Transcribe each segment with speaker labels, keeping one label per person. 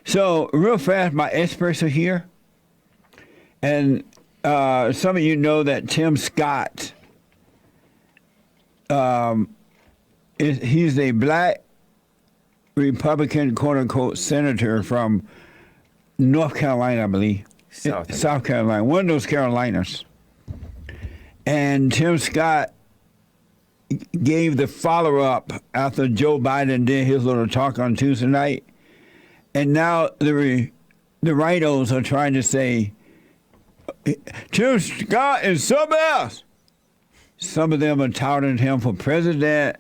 Speaker 1: So, real fast, my experts are here. And some of you know that Tim Scott, he's a black Republican, quote-unquote, senator from North Carolina, I believe. South Carolina. One of those Carolinas. And Tim Scott gave the follow-up after Joe Biden did his little talk on Tuesday night. And now the rhinos are trying to say, Tim Scott is something else. Some of them are touting him for president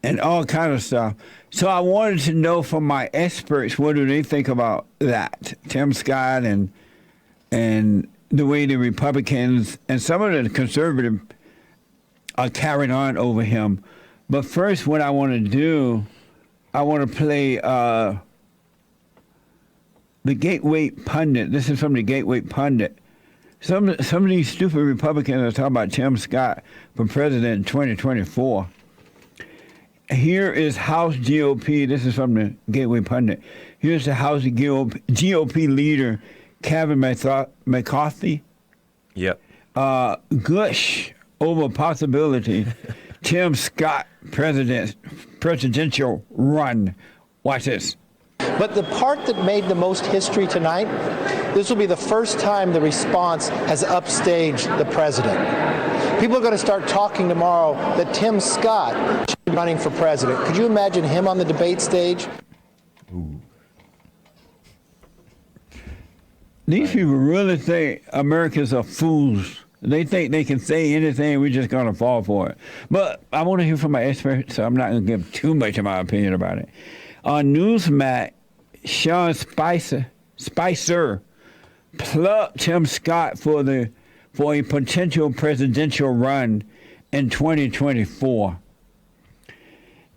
Speaker 1: and all kind of stuff. So I wanted to know from my experts, what do they think about that? Tim Scott and the way the Republicans and some of the conservatives are carrying on over him. But first, what I want to do, I want to play the Gateway Pundit. This is from the Gateway Pundit. Some of these stupid Republicans are talking about Tim Scott for president in 2024. Here is House GOP. This is from the Gateway Pundit. Here's the House GOP leader, Kevin McCarthy.
Speaker 2: Yep.
Speaker 1: Gush over possibility. Tim Scott presidential run. Watch this.
Speaker 3: But the part that made the most history tonight, this will be the first time the response has upstaged the president. People are going to start talking tomorrow that Tim Scott should be running for president. Could you imagine him on the debate stage?
Speaker 2: Ooh.
Speaker 1: These people really think Americans are fools. They think they can say anything, we're just going to fall for it. But I want to hear from my experts, so I'm not going to give too much of my opinion about it. On Newsmax, Sean Spicer plugged Tim Scott for a potential presidential run in 2024.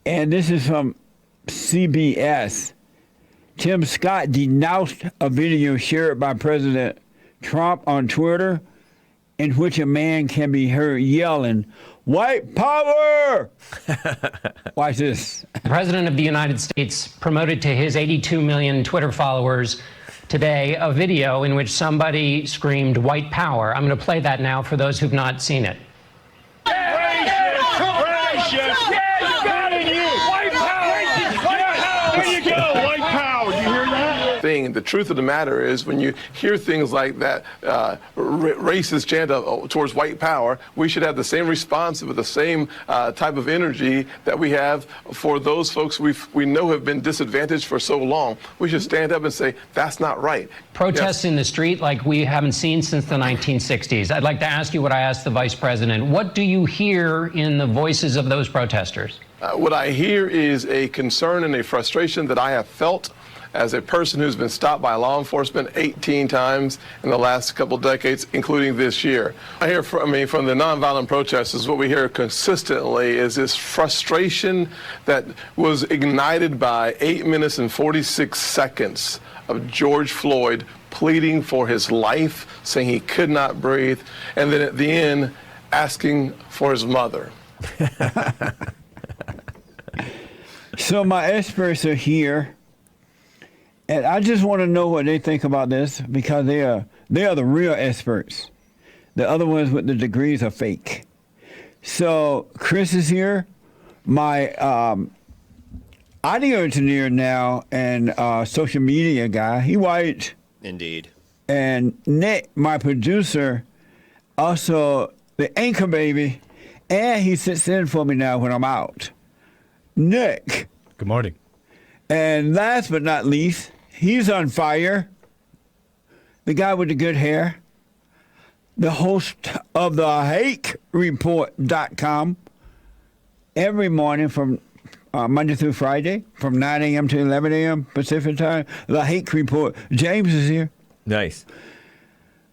Speaker 1: And this is from CBS. Tim Scott denounced a video shared by President Trump on Twitter in which a man can be heard yelling, "White power!" Watch this.
Speaker 4: The President of the United States promoted to his 82 million Twitter followers today a video in which somebody screamed "white power." I'm going to play that now for those who've not seen it.
Speaker 5: Thing. The truth of the matter is, when you hear things like that, racist chant towards white power, we should have the same response with the same type of energy that we have for those folks we know have been disadvantaged for so long. We should stand up and say, that's not right.
Speaker 4: Protests in the street like we haven't seen since the 1960s. I'd like to ask you what I asked the Vice President. What do you hear in the voices of those protesters?
Speaker 5: What I hear is a concern and a frustration that I have felt as a person who's been stopped by law enforcement 18 times in the last couple decades, including this year. I hear from the nonviolent protesters, what we hear consistently is this frustration that was ignited by 8 minutes and 46 seconds of George Floyd pleading for his life, saying he could not breathe, and then at the end, asking for his mother.
Speaker 1: So my experts are here. And I just want to know what they think about this, because they are the real experts. The other ones with the degrees are fake. So Chris is here, my audio engineer now and social media guy. He white.
Speaker 2: Indeed.
Speaker 1: And Nick, my producer, also the anchor baby, and he sits in for me now when I'm out. Nick.
Speaker 6: Good morning.
Speaker 1: And last but not least, he's on fire. The guy with the good hair. The host of the HakeReport.com every morning from Monday through Friday from 9 a.m. to 11 a.m. Pacific time. The Hake Report. James is here.
Speaker 2: Nice.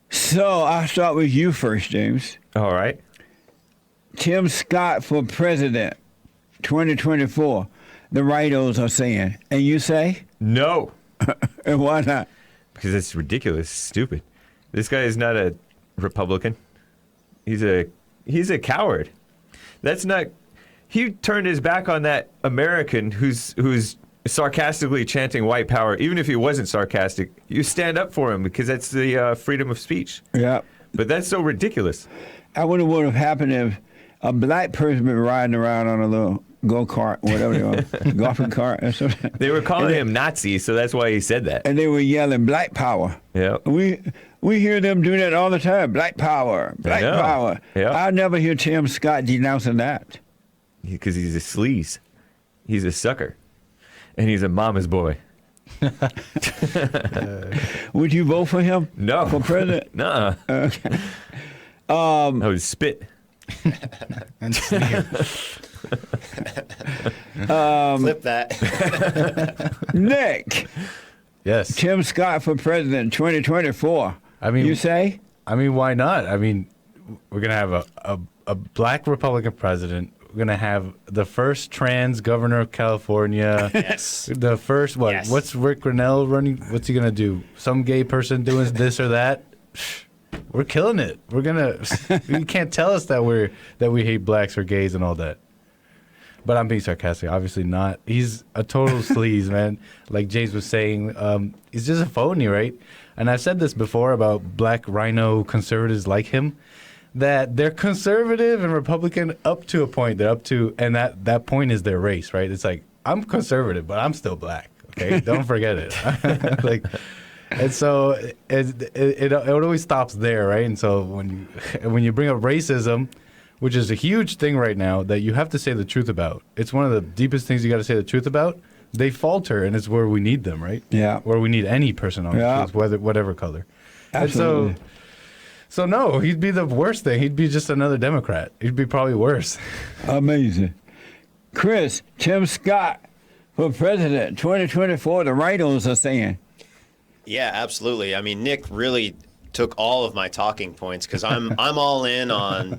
Speaker 1: So I'll start with you first, James.
Speaker 2: All right.
Speaker 1: Tim Scott for president 2024. The rhinos are saying. And you say?
Speaker 2: No.
Speaker 1: And why not?
Speaker 2: Because it's ridiculous, stupid. This guy is not a Republican. He's a coward. That's not. He turned his back on that American who's sarcastically chanting white power, even if he wasn't sarcastic, you stand up for him because that's the freedom of speech.
Speaker 1: Yeah.
Speaker 2: But that's so ridiculous.
Speaker 1: I wonder what would have happened if a black person been riding around on a little go-kart, whatever they are, golfing cart or something.
Speaker 2: They were calling him Nazi, so that's why he said that.
Speaker 1: And they were yelling black power.
Speaker 2: Yeah.
Speaker 1: We hear them do that all the time. Black power, black
Speaker 2: Yeah.
Speaker 1: power.
Speaker 2: Yeah.
Speaker 1: I never hear Tim Scott denouncing that.
Speaker 2: Because he's a sleaze. He's a sucker. And he's a mama's boy.
Speaker 1: Would you vote for him?
Speaker 2: No.
Speaker 1: For president?
Speaker 2: Nuh-uh.
Speaker 1: Okay.
Speaker 2: I would spit.
Speaker 6: And sneer.
Speaker 7: Flip that.
Speaker 1: Nick,
Speaker 6: Yes.
Speaker 1: Tim Scott for president 2024.
Speaker 6: I mean,
Speaker 1: you say?
Speaker 6: I mean, why not? I mean, we're gonna have a black Republican president. We're gonna have the first trans governor of California.
Speaker 7: Yes.
Speaker 6: The first what?
Speaker 7: Yes.
Speaker 6: What's Rick Grinnell running? What's he gonna do? Some gay person doing this or that? We're killing it. We're gonna. You can't tell us that we hate blacks or gays and all that. But I'm being sarcastic. Obviously not. He's a total sleaze, man. Like James was saying, he's just a phony, right? And I've said this before about black rhino conservatives like him, that they're conservative and Republican up to a point. They're up to, and that point is their race, right? It's like, I'm conservative, but I'm still black. Okay, don't forget it. Like, and so it always stops there, right? And so when you bring up racism, which is a huge thing right now that you have to say the truth about. It's one of the deepest things you got to say the truth about. They falter, and it's where we need them, right?
Speaker 1: Yeah.
Speaker 6: Where we need any person on
Speaker 1: Yeah.
Speaker 6: the truth, whatever color.
Speaker 1: Absolutely.
Speaker 6: And so no, he'd be the worst thing. He'd be just another Democrat. He'd be probably worse.
Speaker 1: Amazing. Chris, Tim Scott for president 2024, the writers are saying.
Speaker 7: Yeah, absolutely. I mean, Nick really took all of my talking points because I'm all in on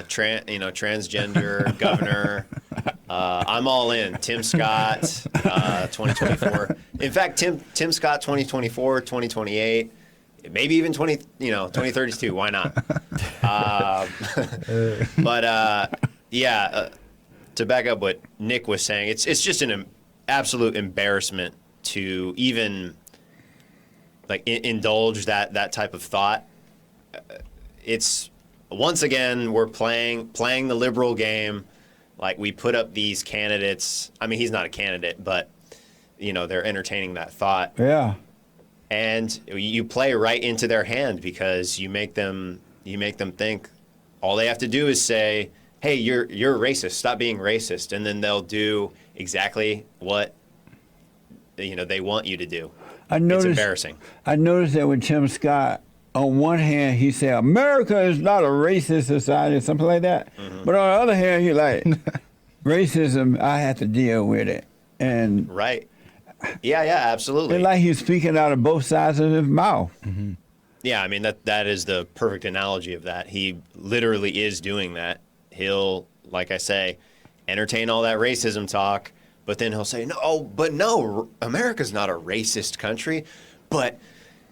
Speaker 7: transgender governor. I'm all in. Tim Scott 2024. In fact, Tim Scott 2024, 2028, maybe even 2032. Why not? To back up what Nick was saying, it's just an absolute embarrassment to even indulge that type of thought. It's once again we're playing the liberal game. Like, we put up these candidates. I mean, he's not a candidate, but they're entertaining that thought.
Speaker 1: Yeah.
Speaker 7: And you play right into their hand because you make them think all they have to do is say, "Hey, you're racist. Stop being racist," and then they'll do exactly what they want you to do. It's embarrassing.
Speaker 1: I noticed that with Tim Scott, on one hand, he said, America is not a racist society, something like that. Mm-hmm. But on the other hand, he like, racism, I have to deal with it. And
Speaker 7: right. Yeah, absolutely.
Speaker 1: It's like he's speaking out of both sides of his mouth.
Speaker 6: Mm-hmm.
Speaker 7: Yeah, I mean, that is the perfect analogy of that. He literally is doing that. He'll, like I say, entertain all that racism talk, but then he'll say, no, America's not a racist country, but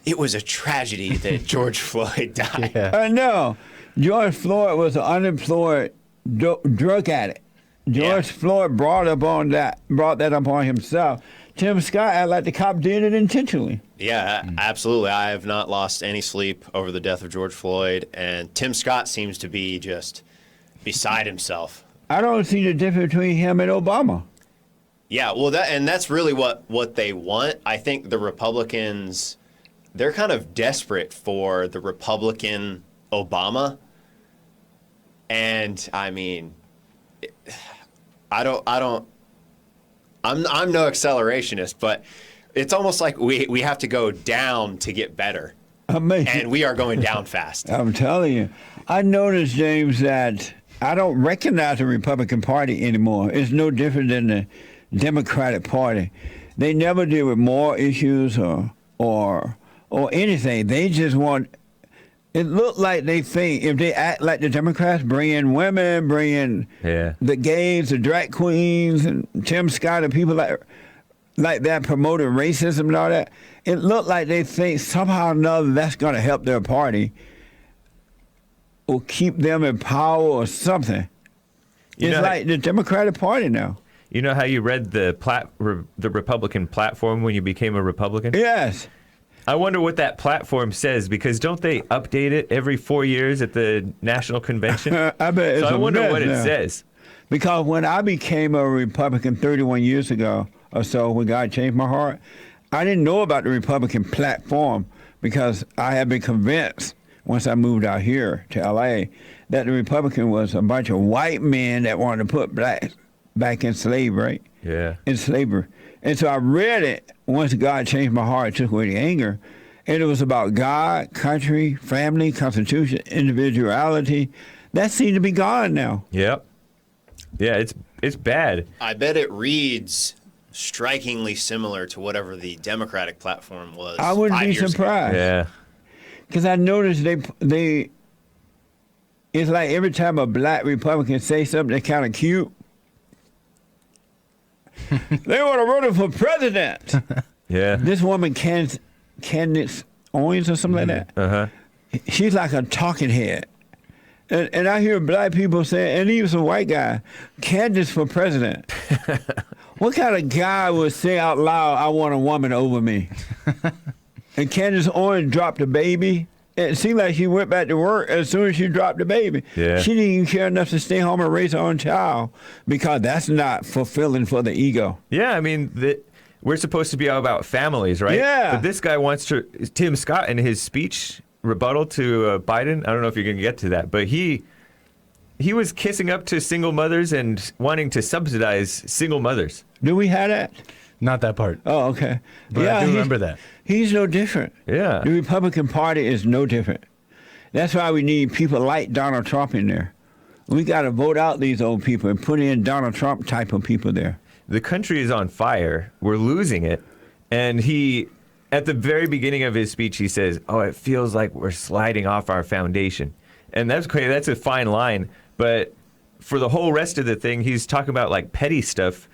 Speaker 7: it was a tragedy that George Floyd died.
Speaker 6: Yeah.
Speaker 1: I know. George Floyd was an unemployed drug addict. George Floyd brought that upon himself. Tim Scott acted like the cop did it intentionally.
Speaker 7: Yeah, absolutely. I have not lost any sleep over the death of George Floyd, and Tim Scott seems to be just beside himself.
Speaker 1: I don't see the difference between him and Obama.
Speaker 7: Yeah, well, that's really what they want. I think the Republicans, they're kind of desperate for the Republican Obama. And I mean, I'm no accelerationist, but it's almost like we have to go down to get better.
Speaker 1: Amazing.
Speaker 7: And we are going down fast.
Speaker 1: I'm telling you. I noticed, James, that I don't recognize the Republican Party anymore. It's no different than the Democratic Party. They never deal with moral issues or anything. They just want. It looked like they think if they act like the Democrats, bring in women, bring in the gays, the drag queens, and Tim Scott and people like that promoting racism and all that. It looked like they think somehow or another that's going to help their party or keep them in power or something. It's like the Democratic Party now.
Speaker 2: You know how you read the Republican platform when you became a Republican?
Speaker 1: Yes.
Speaker 2: I wonder what that platform says, because don't they update it every 4 years at the national convention?
Speaker 1: I bet it's
Speaker 2: So I
Speaker 1: a
Speaker 2: wonder
Speaker 1: mess
Speaker 2: what it
Speaker 1: now.
Speaker 2: says.
Speaker 1: Because when I became a Republican 31 years ago or so, when God changed my heart, I didn't know about the Republican platform because I had been convinced once I moved out here to L.A. that the Republican was a bunch of white men that wanted to put blacks back in slavery,
Speaker 2: Yeah.
Speaker 1: in slavery. And so I read it once God changed my heart, took away the anger. And it was about God, country, family, constitution, individuality. That seemed to be gone now.
Speaker 2: Yep. Yeah, it's bad.
Speaker 7: I bet it reads strikingly similar to whatever the Democratic platform was.
Speaker 1: I wouldn't
Speaker 7: 5
Speaker 1: be
Speaker 7: years ago.
Speaker 1: surprised.
Speaker 2: Yeah.
Speaker 1: Because I noticed they it's like every time a black Republican say something that's kind of cute, they want to run him for president.
Speaker 2: Yeah.
Speaker 1: This woman, Candace Owens or something like that,
Speaker 2: Uh-huh.
Speaker 1: she's like a talking head. And I hear black people say, and even some white guy, Candace for president. What kind of guy would say out loud, I want a woman over me? And Candace Owens dropped a baby. It seemed like she went back to work as soon as she dropped the baby.
Speaker 2: Yeah.
Speaker 1: She didn't even care enough to stay home and raise her own child because that's not fulfilling for the ego.
Speaker 2: Yeah, I mean, we're supposed to be all about families, right?
Speaker 1: Yeah.
Speaker 2: But this guy wants to, Tim Scott, in his speech rebuttal to Biden, I don't know if you're going to get to that, but he was kissing up to single mothers and wanting to subsidize single mothers.
Speaker 1: Do we have that?
Speaker 6: Not that part.
Speaker 1: Oh, okay.
Speaker 6: But I do remember that.
Speaker 1: He's no different.
Speaker 2: Yeah.
Speaker 1: The Republican Party is no different. That's why we need people like Donald Trump in there. We got to vote out these old people and put in Donald Trump type of people there.
Speaker 2: The country is on fire. We're losing it. And he, at the very beginning of his speech, he says, "Oh, it feels like we're sliding off our foundation." And that's great. That's a fine line. But for the whole rest of the thing, he's talking about like petty stuff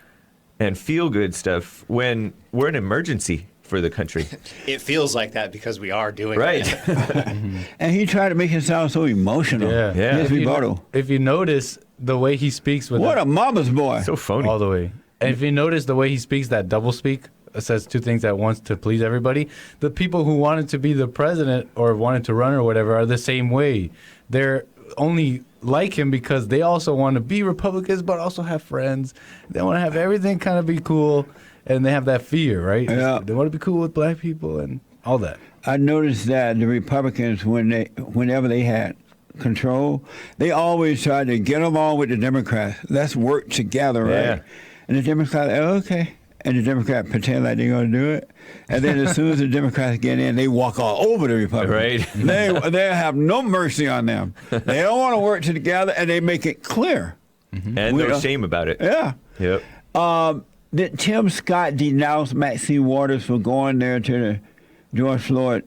Speaker 2: and feel-good stuff when we're an emergency for the country.
Speaker 7: It feels like that because we are doing
Speaker 2: Right.
Speaker 7: it.
Speaker 1: And he tried to make it sound so emotional.
Speaker 6: Yeah.
Speaker 2: Yeah.
Speaker 1: His rebuttal.
Speaker 6: If you notice the way he speaks with
Speaker 1: What a mama's boy.
Speaker 2: So phony.
Speaker 6: all the way, and if you notice the way he speaks, that double speak, says two things at once to please everybody. The people who wanted to be the president or wanted to run or whatever are the same way. They're only like him because they also want to be Republicans but also have friends. They want to have everything kind of be cool, and they have that fear, right?
Speaker 1: Yeah.
Speaker 6: They want to be cool with black people and all that.
Speaker 1: I noticed that the Republicans, whenever they had control, they always tried to get along with the Democrats. Let's work together, right?
Speaker 2: Yeah.
Speaker 1: And the Democrats, okay. And the Democrats pretend like they're going to do it. And then as soon as the Democrats get in, they walk all over the Republicans.
Speaker 2: Right.
Speaker 1: They have no mercy on them. They don't want to work together, and they make it clear.
Speaker 2: And no shame about it.
Speaker 1: Yeah.
Speaker 2: Yep.
Speaker 1: Did Tim Scott denounce Maxine Waters for going there to the George Floyd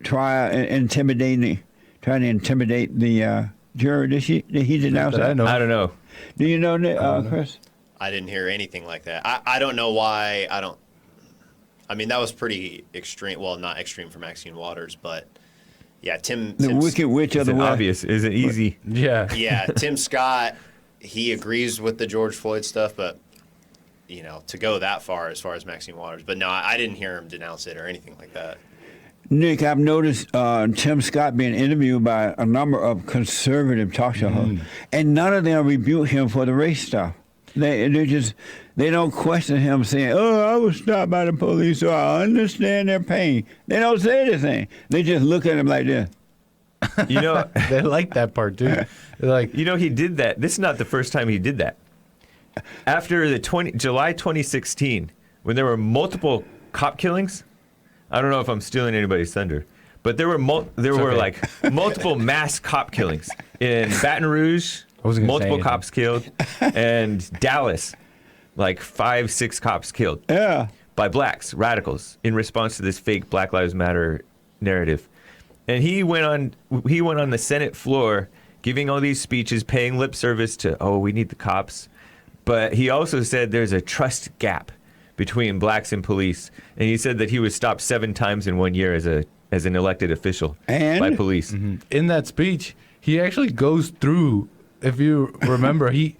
Speaker 1: trial and trying to intimidate the jury? Did he denounce
Speaker 6: That I
Speaker 1: that?
Speaker 6: know.
Speaker 2: I don't know.
Speaker 1: Do you know that, Chris?
Speaker 7: I didn't hear anything like that. I don't know why. I mean, that was pretty extreme. Well, not extreme for Maxine Waters, but yeah,
Speaker 1: The
Speaker 7: Tim's-
Speaker 1: wicked witch of
Speaker 2: It's
Speaker 1: the West.
Speaker 2: obvious. Is it easy?
Speaker 6: Yeah.
Speaker 7: Yeah, Tim Scott, he agrees with the George Floyd stuff, but to go that far as Maxine Waters. But no, I didn't hear him denounce it or anything like that.
Speaker 1: Nick, I've noticed Tim Scott being interviewed by a number of conservative talk show hosts, and none of them rebuke him for the race stuff. They don't question him saying, "Oh, I was stopped by the police, so I understand their pain." They don't say anything. They just look at him like this.
Speaker 2: You know,
Speaker 6: They like that part too. They're like,
Speaker 2: he did that. This is not the first time he did that. After the July 2016, when there were multiple cop killings, I don't know if I'm stealing anybody's thunder, but there were
Speaker 6: okay.
Speaker 2: like multiple mass cop killings in Baton Rouge.
Speaker 6: I wasn't gonna say
Speaker 2: Multiple
Speaker 6: anything.
Speaker 2: cops killed, and Dallas, like 5-6 cops killed
Speaker 1: Yeah.
Speaker 2: by blacks, radicals, in response to this fake Black Lives Matter narrative. And he went on the Senate floor giving all these speeches, paying lip service to, "Oh, we need the cops." But he also said there's a trust gap between blacks and police. And he said that he was stopped 7 times in 1 year as an elected official
Speaker 1: And?
Speaker 2: by police.
Speaker 6: in that speech, he actually goes through. If you remember, he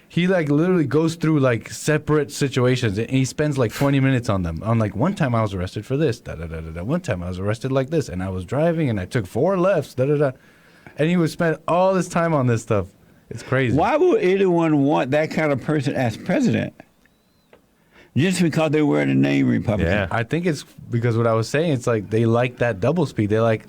Speaker 6: he like literally goes through like separate situations and he spends like 20 minutes on them. On like, one time I was arrested for this, da da da da da. One time I was arrested like this, and I was driving and I took 4 lefts, da da da. And he would spend all this time on this stuff. It's crazy.
Speaker 1: Why would anyone want that kind of person as president? Just because they wear the name Republican.
Speaker 2: Yeah.
Speaker 6: I think it's because what I was saying, it's like they like that doublespeak.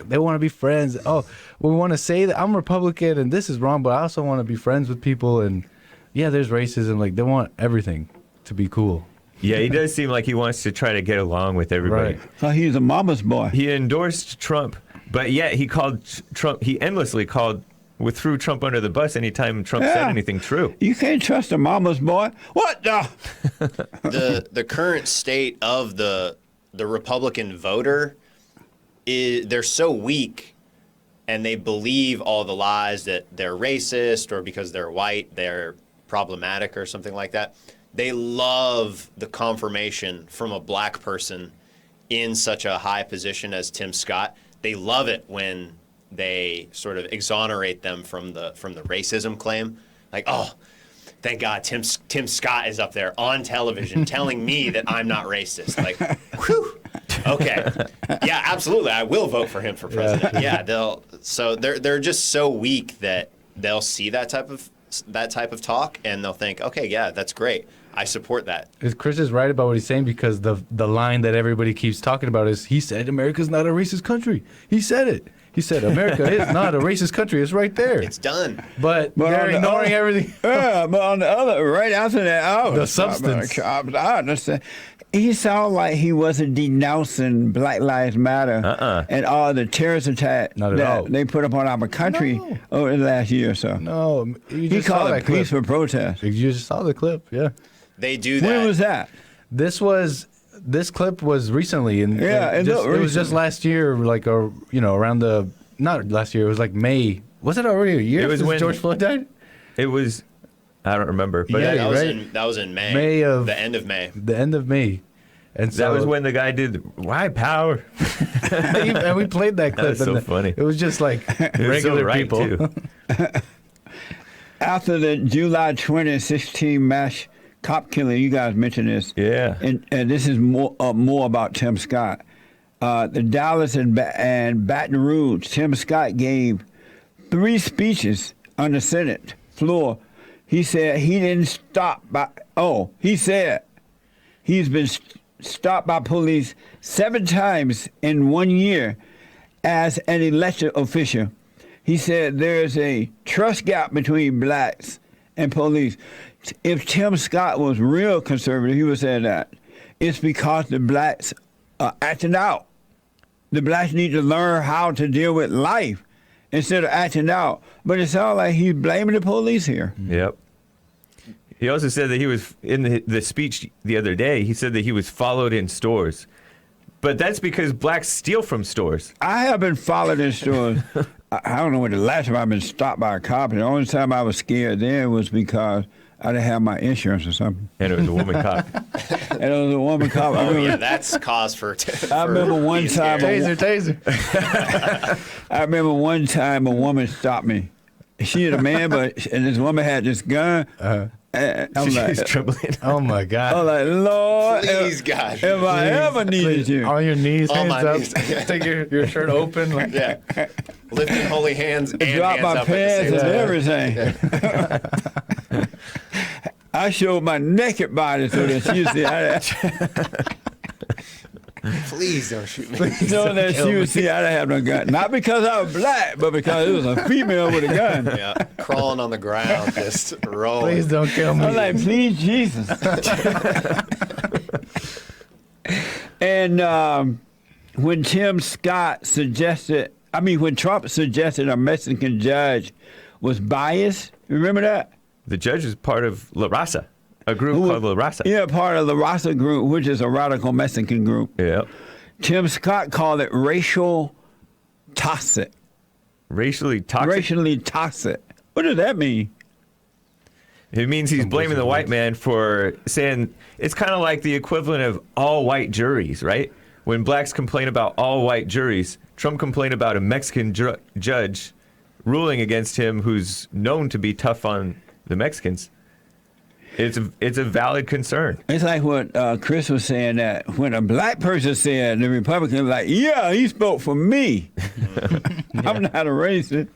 Speaker 6: They want to be friends. Oh, we want to say that I'm Republican and this is wrong, but I also want to be friends with people. And yeah, there's racism. Like, they want everything to be cool.
Speaker 2: Yeah, he does seem like he wants to try to get along with everybody.
Speaker 6: Right.
Speaker 1: So he's a mama's boy.
Speaker 2: He endorsed Trump, but yet he called Trump. He endlessly threw Trump under the bus anytime Trump said anything true.
Speaker 1: You can't trust a mama's boy. What the?
Speaker 7: The current state of the Republican voter is they're so weak, and they believe all the lies that they're racist or because they're white they're problematic or something like that. They love the confirmation from a black person in such a high position as Tim Scott. They love it when they sort of exonerate them from the racism claim. Like, oh, thank God Tim Scott is up there on television telling me that I'm not racist. Like, whew. Okay. Yeah, absolutely. I will vote for him for president. Yeah, they're just so weak that they'll see that type of talk and they'll think, okay, yeah, that's great. I support that.
Speaker 6: Chris is right about what he's saying, because the line that everybody keeps talking about is, he said America's not a racist country. He said it. He said America is not a racist country. It's right there.
Speaker 7: It's done.
Speaker 6: But they're ignoring everything.
Speaker 1: Yeah, but on the other, right after that,
Speaker 6: The substance.
Speaker 1: I understand. He sounded like he wasn't denouncing Black Lives Matter and all the terrorist attacks that they put up on our country over the last year or so.
Speaker 6: No,
Speaker 1: he called it peaceful protest.
Speaker 6: You just saw the clip, yeah.
Speaker 7: They do that.
Speaker 1: When was that?
Speaker 6: This clip was recently,
Speaker 1: it
Speaker 6: was just last year, like around not last year. It was like May. Was it already a year?
Speaker 2: It was when
Speaker 6: George Floyd died.
Speaker 2: It was. I don't remember, but
Speaker 7: that was in May. The end of May.
Speaker 6: The end of May. And so,
Speaker 2: that was when the guy did white power.
Speaker 6: and we played that clip.
Speaker 2: That's so funny.
Speaker 6: It was just like regular people.
Speaker 2: Too.
Speaker 1: After the July 2016 mass cop killing, you guys mentioned this.
Speaker 2: Yeah.
Speaker 1: And this is more about Tim Scott. The Dallas and Baton Rouge, Tim Scott gave 3 speeches on the Senate floor. He said he didn't stop by. He said he's been stopped by police 7 times in 1 year as an elected official. He said there's a trust gap between blacks and police. If Tim Scott was real conservative, he would say that. It's because the blacks are acting out. The blacks need to learn how to deal with life instead of acting out. But it sounds like he's blaming the police here.
Speaker 2: Yep. He also said that he was, in the speech the other day, he said that he was followed in stores. But that's because blacks steal from stores.
Speaker 1: I have been followed in stores. I don't know when the last time I've been stopped by a cop. The only time I was scared then was because I didn't have my insurance or something.
Speaker 2: And it was a woman cop.
Speaker 1: And it was a woman cop.
Speaker 7: Yeah, that's cause for
Speaker 1: I remember one time.
Speaker 6: Taser.
Speaker 1: I remember one time a woman stopped me. She had a man, and this woman had this gun. And I'm
Speaker 2: She's trembling.
Speaker 6: Oh my God.
Speaker 1: I'm like, Lord,
Speaker 7: Please, God.
Speaker 1: if I ever needed you.
Speaker 6: On your knees,
Speaker 7: On
Speaker 6: hands
Speaker 7: my
Speaker 6: up.
Speaker 7: knees.
Speaker 6: Take your shirt open. Like,
Speaker 7: Yeah. Lifting holy hands and
Speaker 1: Drop
Speaker 7: hands
Speaker 1: my
Speaker 7: up at
Speaker 1: pants
Speaker 7: the same
Speaker 1: and
Speaker 7: time.
Speaker 1: everything. I showed my naked body so that she would see.
Speaker 7: Please don't shoot me.
Speaker 1: So that she would see I didn't have no gun. Not because I was black, but because it was a female with a gun.
Speaker 7: Yeah, crawling on the ground, just rolling.
Speaker 6: please don't kill me.
Speaker 1: I'm like, please, Jesus. And when Tim Scott when Trump suggested a Mexican judge was biased, remember that?
Speaker 2: The judge is part of La Raza, a group called La Raza.
Speaker 1: Yeah, part of the Raza group, which is a radical Mexican group.
Speaker 2: Yeah.
Speaker 1: Tim Scott called it racial toxic.
Speaker 2: Racially toxic.
Speaker 1: Racially toxic. What does that mean?
Speaker 2: It means he's blaming the white man for saying it's kind of like the equivalent of all white juries, right? When blacks complain about all white juries, Trump complained about a Mexican judge ruling against him who's known to be tough on the Mexicans. It's a valid concern.
Speaker 1: It's like what Chris was saying, that when a black person said, the Republicans were like, yeah, he spoke for me. I'm not a racist.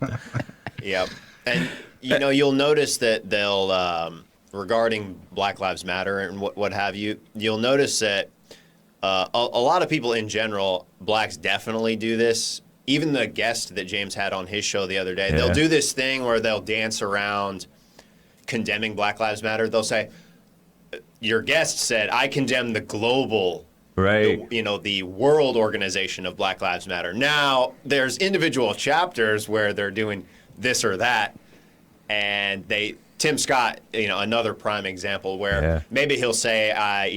Speaker 7: Yep. And, you'll notice that they'll, regarding Black Lives Matter and what have you, you'll notice that a lot of people in general, blacks definitely do this. Even the guest that James had on his show the other day, they'll do this thing where they'll dance around condemning Black Lives Matter. They'll say, your guest said, I condemn the global,
Speaker 2: right?
Speaker 7: The world organization of Black Lives Matter. Now, there's individual chapters where they're doing this or that, and Tim Scott, another prime example where maybe he'll say, I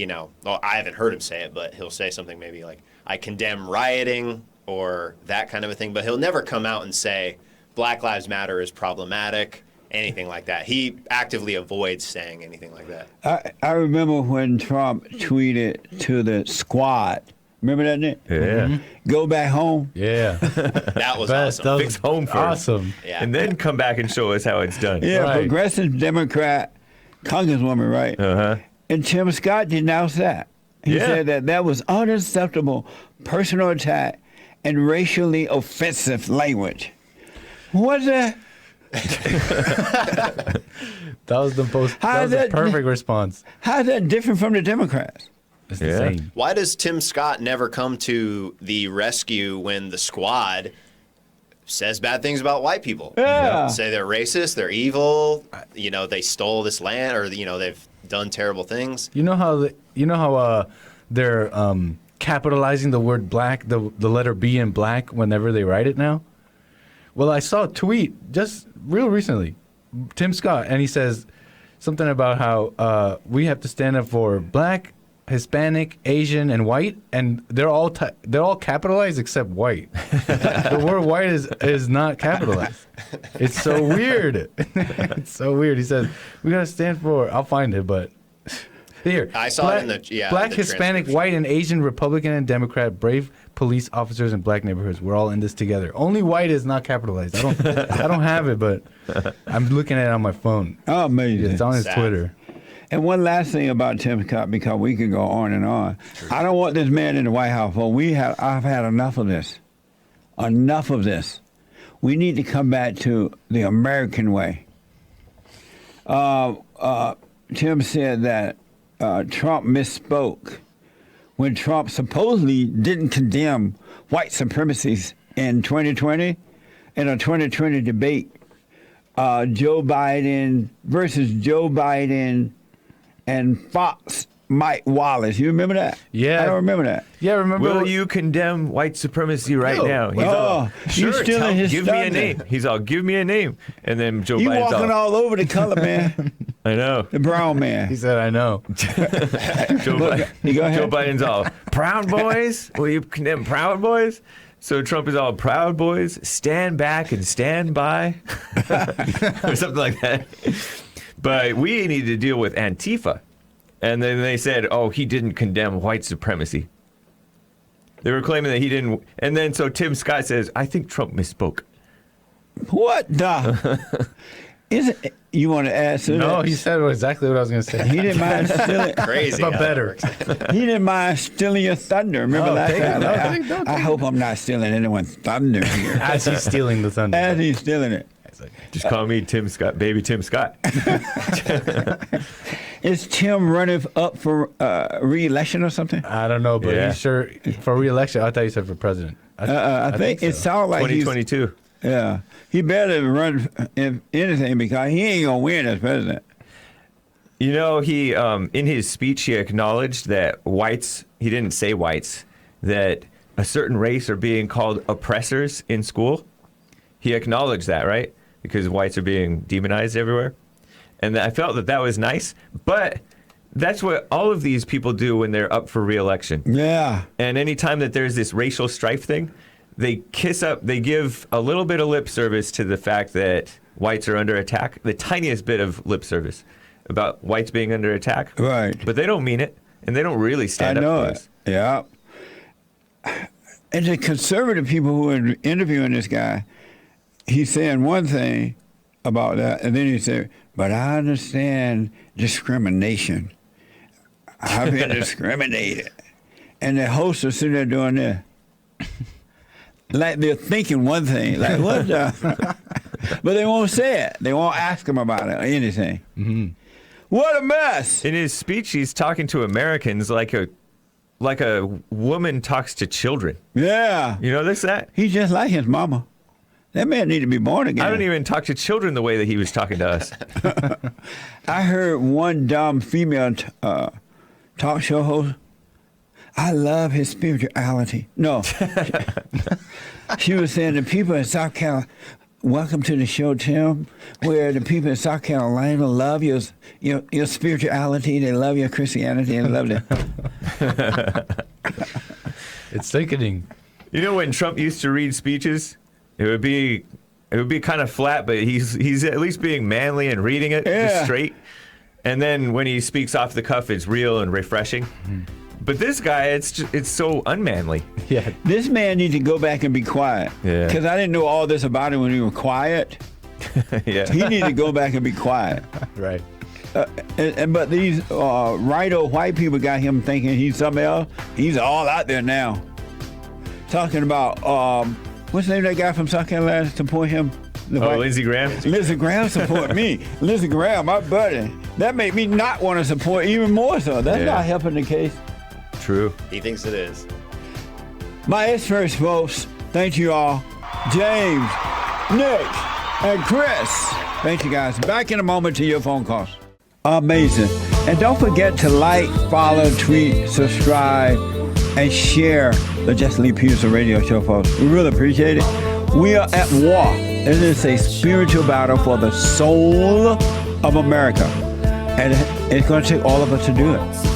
Speaker 7: haven't heard him say it, but he'll say something maybe like, I condemn rioting or that kind of a thing, but he'll never come out and say Black Lives Matter is problematic, anything like that. He actively avoids saying anything like that.
Speaker 1: I remember when Trump tweeted to the squad. Remember that, Nick?
Speaker 2: Yeah.
Speaker 1: Mm-hmm. Go back home.
Speaker 6: Yeah.
Speaker 7: That was
Speaker 6: Best.
Speaker 7: awesome.
Speaker 2: Fix home first.
Speaker 6: Awesome.
Speaker 7: Yeah.
Speaker 2: And then come back and show us how it's done.
Speaker 1: Yeah,
Speaker 6: Right.
Speaker 1: progressive Democrat congresswoman, right?
Speaker 2: Uh-huh.
Speaker 1: And Tim Scott denounced that. He said that was unacceptable personal attack and racially offensive language. What's that?
Speaker 6: That was the perfect response.
Speaker 1: How is that different from the Democrats?
Speaker 6: It's the same.
Speaker 7: Why does Tim Scott never come to the rescue when the squad says bad things about white people?
Speaker 1: Yeah.
Speaker 7: Say they're racist, they're evil, they stole this land, or they've done terrible things.
Speaker 6: You know how they're capitalizing the word black, the letter B in black whenever they write it now? Well, I saw a tweet just real recently, Tim Scott, and he says something about how we have to stand up for black, Hispanic, Asian, and white, and they're all capitalized except white. The word white is not capitalized. It's so weird. It's so weird. He says we gotta stand for. I'll find it, but here
Speaker 7: I saw it in the
Speaker 6: black,
Speaker 7: the
Speaker 6: Hispanic,
Speaker 7: transcription.
Speaker 6: white, and Asian, Republican and Democrat, brave police officers in black neighborhoods. We're all in this together. Only white is not capitalized. I don't have it, but I'm looking at it on my phone.
Speaker 1: Oh, amazing.
Speaker 6: It's on his
Speaker 7: Sad.
Speaker 6: Twitter.
Speaker 1: And one last thing about Tim Scott, because we could go on and on. I don't want this man in the White House. Well, I've had enough of this. Enough of this. We need to come back to the American way. Tim said that Trump misspoke when Trump supposedly didn't condemn white supremacies in 2020 in a 2020 debate. Joe Biden versus Joe Biden and Fox Mike Wallace. You remember that?
Speaker 6: Yeah.
Speaker 1: I don't remember that.
Speaker 6: Yeah, remember?
Speaker 2: Will you condemn white supremacy right
Speaker 6: No.
Speaker 2: now? He's
Speaker 1: Oh,
Speaker 2: all,
Speaker 1: you
Speaker 2: sure,
Speaker 1: stealing his
Speaker 2: give me a
Speaker 1: thunder.
Speaker 2: name. He's all, give me a name. And then Joe
Speaker 1: You
Speaker 2: Biden's
Speaker 1: walking
Speaker 2: all,
Speaker 1: all over the color man,
Speaker 2: I know.
Speaker 1: the brown
Speaker 6: He
Speaker 1: man.
Speaker 6: said, I know.
Speaker 2: Joe,
Speaker 1: You go ahead.
Speaker 2: Joe Biden's all, Proud Boys? Will you condemn Proud Boys? So Trump is all, Proud Boys, stand back and stand by. Or something like that. But we need to deal with Antifa. And then they said, oh, he didn't condemn white supremacy. They were claiming that he didn't. And then so Tim Scott says, I think Trump misspoke.
Speaker 1: What the? You want to add to
Speaker 6: No,
Speaker 1: that?
Speaker 6: he said exactly what I was going to say.
Speaker 1: He didn't mind stealing.
Speaker 7: Crazy.
Speaker 6: But
Speaker 7: how that
Speaker 6: better.
Speaker 7: works.
Speaker 1: He didn't mind stealing your thunder. Remember
Speaker 6: Oh,
Speaker 1: last
Speaker 6: take it.
Speaker 1: time?
Speaker 6: No,
Speaker 1: Like,
Speaker 6: take- don't
Speaker 1: I
Speaker 6: take
Speaker 1: hope I'm not stealing anyone's thunder here.
Speaker 6: As he's stealing the thunder.
Speaker 1: As he's stealing it.
Speaker 2: Just call me Tim Scott, baby Tim Scott.
Speaker 1: Is Tim running up for re-election or something?
Speaker 6: I don't know, but
Speaker 2: Yeah.
Speaker 6: he's sure for re-election. I thought you said for president.
Speaker 1: I think it
Speaker 6: so.
Speaker 1: sounds like he's.
Speaker 2: 2022.
Speaker 1: Yeah, he better run in anything because he ain't gonna win as president.
Speaker 2: You know, he in his speech he acknowledged that whites. He didn't say whites. That a certain race are being called oppressors in school. He acknowledged that, right? Because whites are being demonized everywhere. And I felt that was nice. But that's what all of these people do when they're up for re-election.
Speaker 1: Yeah,
Speaker 2: And anytime that there's this racial strife thing, they they give a little bit of lip service to the fact that whites are under attack, the tiniest bit of lip service about whites being under attack.
Speaker 1: right.
Speaker 2: But they don't mean it, and they don't really
Speaker 1: I
Speaker 2: stand
Speaker 1: know
Speaker 2: up for
Speaker 1: it.
Speaker 2: us.
Speaker 1: Yeah. And the conservative people who are interviewing this guy, he's saying one thing, about that. And then he said, but I understand discrimination. I've been discriminated. And the hosts are sitting there doing this. Like they're thinking one thing. Like, what the? But they won't say it. They won't ask him about it or anything. Mm-hmm. What a mess.
Speaker 2: In his speech, he's talking to Americans like a woman talks to children.
Speaker 1: Yeah.
Speaker 2: You notice that?
Speaker 1: He's just like his mama. That man need to be born again.
Speaker 2: I don't even talk to children the way that he was talking to us.
Speaker 1: I heard one dumb female talk show host. I love his spirituality. No. She was saying the people in South Carolina, welcome to the show, Tim, where the people in South Carolina love your spirituality, they love your Christianity, and love it.
Speaker 6: It's sickening.
Speaker 2: You know when Trump used to read speeches, it would be kind of flat, but he's at least being manly and reading it just straight. And then when he speaks off the cuff, it's real and refreshing. Mm-hmm. But this guy, it's so unmanly.
Speaker 6: Yeah.
Speaker 1: This man needs to go back and be quiet.
Speaker 2: Yeah.
Speaker 1: Because I didn't know all this about him when he was quiet.
Speaker 2: Yeah.
Speaker 1: He needs to go back and be quiet.
Speaker 6: Right.
Speaker 1: But these right-o white people got him thinking he's something else. He's all out there now. Talking about, what's the name of that guy from South Carolina support him?
Speaker 2: Lindsey Graham?
Speaker 1: Lindsey Graham support me. Lindsey Graham, my buddy. That made me not want to support even more so. That's not helping the case.
Speaker 2: True.
Speaker 7: He thinks it is.
Speaker 1: My experts, folks. Thank you all. James, Nick, and Chris. Thank you guys. Back in a moment to your phone calls. Amazing. And don't forget to like, follow, tweet, subscribe, and share the Jesse Lee Peterson radio show, folks. We really appreciate it. We are at war. It is a spiritual battle for the soul of America. And it's going to take all of us to do it.